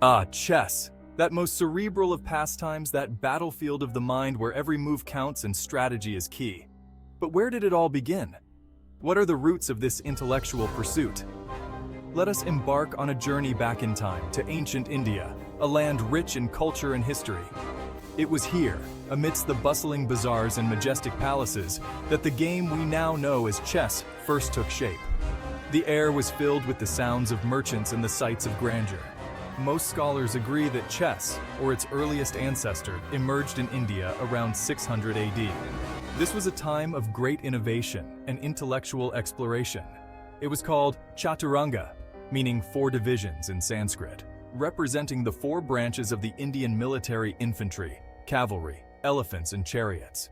Ah, chess. That most cerebral of pastimes, that battlefield of the mind where every move counts and strategy is key. But where did it all begin? What are the roots of this intellectual pursuit? Let us embark on a journey back in time to ancient India, a land rich in culture and history. It was here, amidst the bustling bazaars and majestic palaces, that the game we now know as chess first took shape. The air was filled with the sounds of merchants and the sights of grandeur. Most scholars agree that chess, or its earliest ancestor, emerged in India around 600 AD. This was a time of great innovation and intellectual exploration. It was called Chaturanga, meaning four divisions in Sanskrit, representing the four branches of the Indian military infantry, cavalry, elephants, and chariots.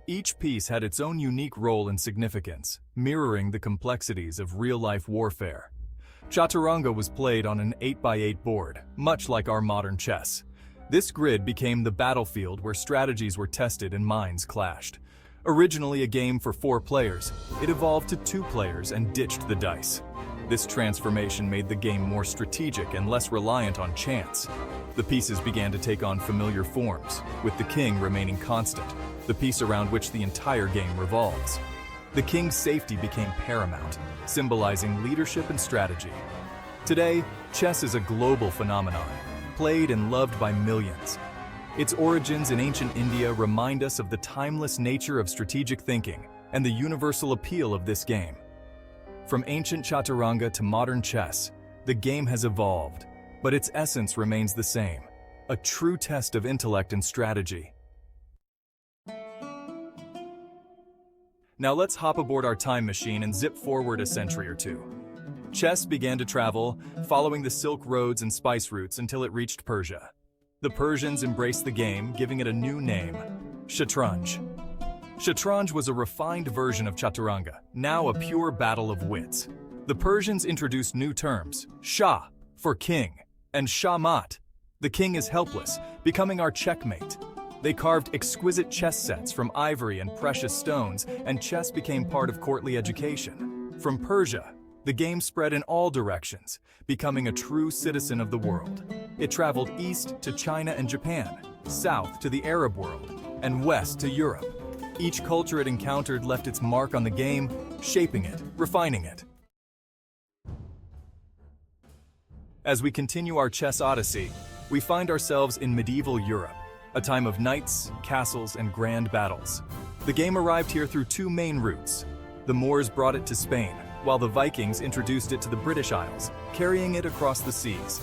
Each piece had its own unique role and significance, mirroring the complexities of real-life warfare. Chaturanga was played on an 8x8 board, much like our modern chess. This grid became the battlefield where strategies were tested and minds clashed. Originally a game for 4 players, it evolved to 2 players and ditched the dice. This transformation made the game more strategic and less reliant on chance. The pieces began to take on familiar forms, with the king remaining constant, the piece around which the entire game revolves. The king's safety became paramount, symbolizing leadership and strategy. Today, chess is a global phenomenon, played and loved by millions. Its origins in ancient India remind us of the timeless nature of strategic thinking and the universal appeal of this game. From ancient Chaturanga to modern chess, the game has evolved, but its essence remains the same, a true test of intellect and strategy. Now let's hop aboard our time machine and zip forward a century or two. Chess began to travel, following the Silk Roads and spice routes until it reached Persia. The Persians embraced the game, giving it a new name, Shatranj. Shatranj was a refined version of Chaturanga, now a pure battle of wits. The Persians introduced new terms, Shah, for king, and Shahmat. The king is helpless, becoming our checkmate. They carved exquisite chess sets from ivory and precious stones, and chess became part of courtly education. From Persia, the game spread in all directions, becoming a true citizen of the world. It traveled east to China and Japan, south to the Arab world, and west to Europe. Each culture it encountered left its mark on the game, shaping it, refining it. As we continue our chess odyssey, we find ourselves in medieval Europe, a time of knights, castles, and grand battles. The game arrived here through 2 main routes. The Moors brought it to Spain, while the Vikings introduced it to the British Isles, carrying it across the seas.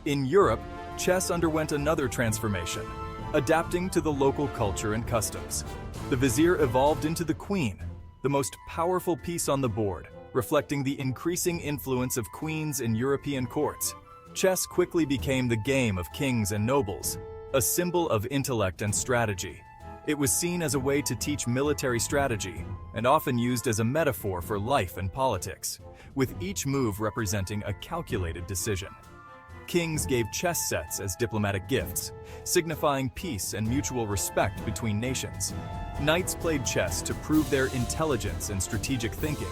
In Europe, chess underwent another transformation, adapting to the local culture and customs. The vizier evolved into the queen, the most powerful piece on the board, reflecting the increasing influence of queens in European courts. Chess quickly became the game of kings and nobles, a symbol of intellect and strategy. It was seen as a way to teach military strategy, and often used as a metaphor for life and politics, with each move representing a calculated decision. Kings gave chess sets as diplomatic gifts, signifying peace and mutual respect between nations. Knights played chess to prove their intelligence and strategic thinking,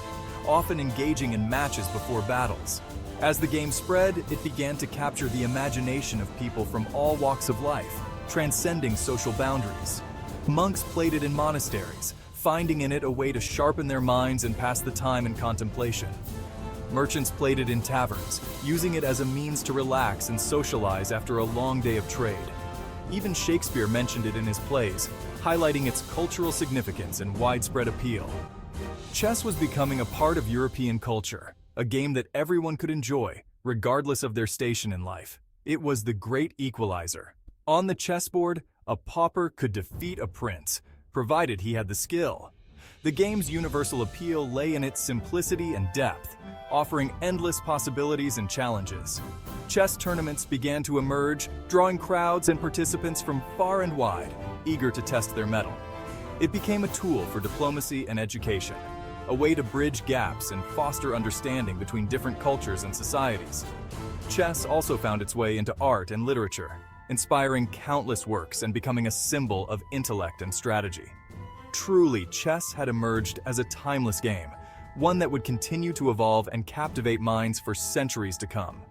often engaging in matches before battles. As the game spread, it began to capture the imagination of people from all walks of life, transcending social boundaries. Monks played it in monasteries, finding in it a way to sharpen their minds and pass the time in contemplation. Merchants played it in taverns, using it as a means to relax and socialize after a long day of trade. Even Shakespeare mentioned it in his plays, highlighting its cultural significance and widespread appeal. Chess was becoming a part of European culture, a game that everyone could enjoy, regardless of their station in life. It was the great equalizer. On the chessboard, a pauper could defeat a prince, provided he had the skill. The game's universal appeal lay in its simplicity and depth, offering endless possibilities and challenges. Chess tournaments began to emerge, drawing crowds and participants from far and wide, eager to test their mettle. It became a tool for diplomacy and education, a way to bridge gaps and foster understanding between different cultures and societies. Chess also found its way into art and literature, inspiring countless works and becoming a symbol of intellect and strategy. Truly, chess had emerged as a timeless game, one that would continue to evolve and captivate minds for centuries to come.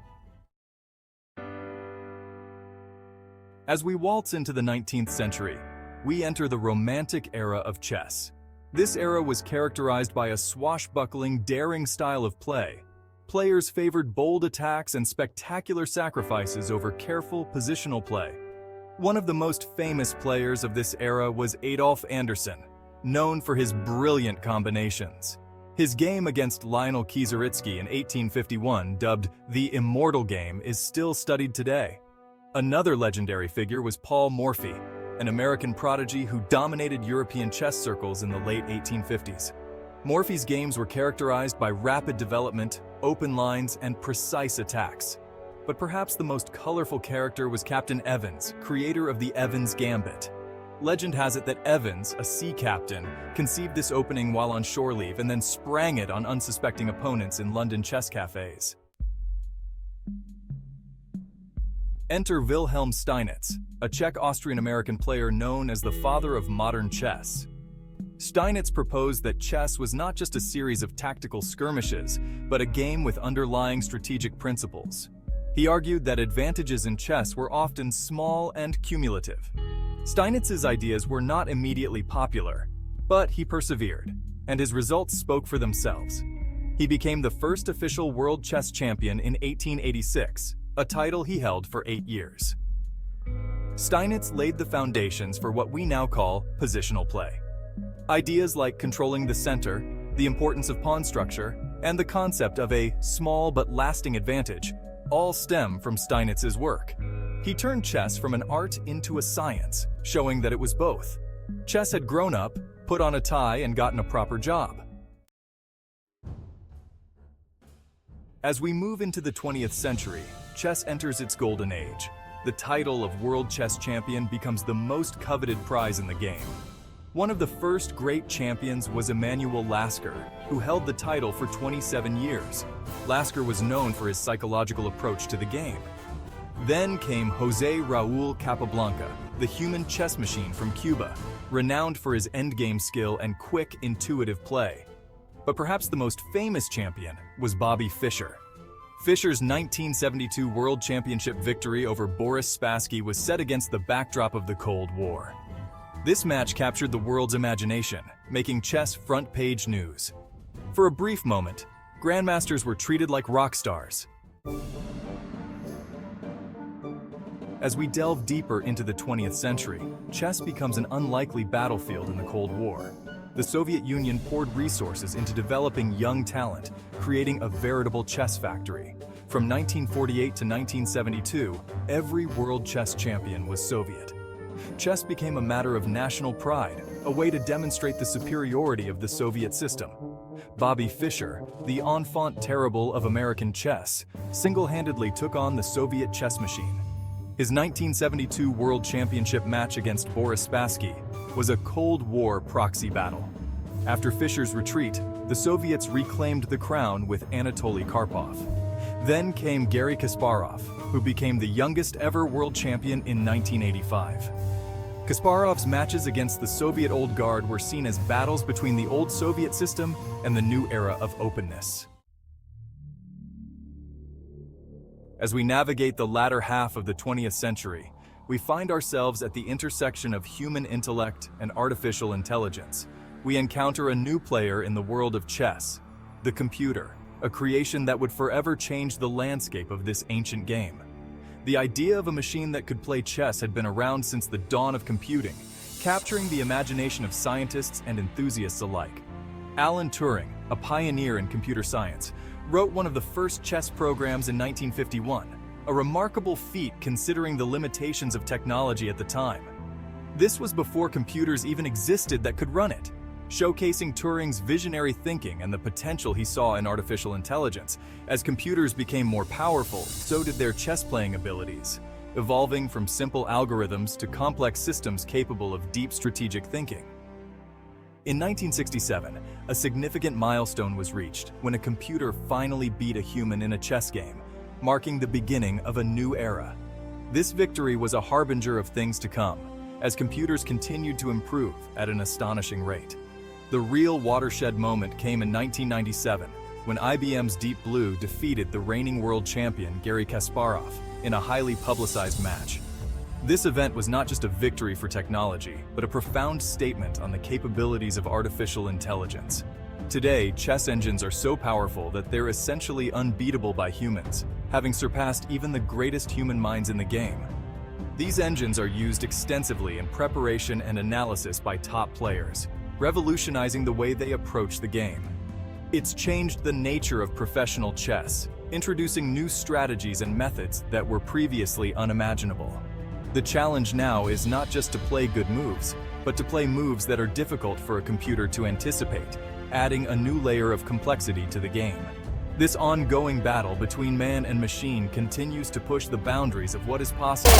As we waltz into the 19th century, we enter the Romantic era of chess. This era was characterized by a swashbuckling, daring style of play. Players favored bold attacks and spectacular sacrifices over careful positional play. One of the most famous players of this era was Adolf Anderssen, known for his brilliant combinations. His game against Lionel Kieseritzky in 1851, dubbed the Immortal Game, is still studied today. Another legendary figure was Paul Morphy, an American prodigy who dominated European chess circles in the late 1850s. Morphy's games were characterized by rapid development, open lines, and precise attacks. But perhaps the most colorful character was Captain Evans, creator of the Evans Gambit. Legend has it that Evans, a sea captain, conceived this opening while on shore leave and then sprang it on unsuspecting opponents in London chess cafes. Enter Wilhelm Steinitz, a Czech-Austrian-American player known as the father of modern chess. Steinitz proposed that chess was not just a series of tactical skirmishes, but a game with underlying strategic principles. He argued that advantages in chess were often small and cumulative. Steinitz's ideas were not immediately popular, but he persevered, and his results spoke for themselves. He became the first official world chess champion in 1886, a title he held for 8 years. Steinitz laid the foundations for what we now call positional play. Ideas like controlling the center, the importance of pawn structure, and the concept of a small but lasting advantage all stem from Steinitz's work. He turned chess from an art into a science, showing that it was both. Chess had grown up, put on a tie, and gotten a proper job. As we move into the 20th century, chess enters its golden age. The title of World Chess Champion becomes the most coveted prize in the game. One of the first great champions was Emanuel Lasker, who held the title for 27 years. Lasker was known for his psychological approach to the game. Then came José Raúl Capablanca, the human chess machine from Cuba, renowned for his endgame skill and quick, intuitive play. But perhaps the most famous champion was Bobby Fischer. Fischer's 1972 World Championship victory over Boris Spassky was set against the backdrop of the Cold War. This match captured the world's imagination, making chess front-page news. For a brief moment, grandmasters were treated like rock stars. As we delve deeper into the 20th century, chess becomes an unlikely battlefield in the Cold War. The Soviet Union poured resources into developing young talent, creating a veritable chess factory. From 1948 to 1972, every world chess champion was Soviet. Chess became a matter of national pride, a way to demonstrate the superiority of the Soviet system. Bobby Fischer, the enfant terrible of American chess, single-handedly took on the Soviet chess machine. His 1972 World Championship match against Boris Spassky was a Cold War proxy battle. After Fischer's retreat, the Soviets reclaimed the crown with Anatoly Karpov. Then came Garry Kasparov, who became the youngest ever world champion in 1985. Kasparov's matches against the Soviet Old Guard were seen as battles between the old Soviet system and the new era of openness. As we navigate the latter half of the 20th century, we find ourselves at the intersection of human intellect and artificial intelligence. We encounter a new player in the world of chess, the computer, a creation that would forever change the landscape of this ancient game. The idea of a machine that could play chess had been around since the dawn of computing, capturing the imagination of scientists and enthusiasts alike. Alan Turing, a pioneer in computer science, wrote one of the first chess programs in 1951, a remarkable feat considering the limitations of technology at the time. This was before computers even existed that could run it, showcasing Turing's visionary thinking and the potential he saw in artificial intelligence. As computers became more powerful, so did their chess-playing abilities, evolving from simple algorithms to complex systems capable of deep strategic thinking. In 1967, a significant milestone was reached when a computer finally beat a human in a chess game, marking the beginning of a new era. This victory was a harbinger of things to come, as computers continued to improve at an astonishing rate. The real watershed moment came in 1997, when IBM's Deep Blue defeated the reigning world champion Garry Kasparov in a highly publicized match. This event was not just a victory for technology, but a profound statement on the capabilities of artificial intelligence. Today, chess engines are so powerful that they're essentially unbeatable by humans, having surpassed even the greatest human minds in the game. These engines are used extensively in preparation and analysis by top players, revolutionizing the way they approach the game. It's changed the nature of professional chess, introducing new strategies and methods that were previously unimaginable. The challenge now is not just to play good moves, but to play moves that are difficult for a computer to anticipate, adding a new layer of complexity to the game. This ongoing battle between man and machine continues to push the boundaries of what is possible.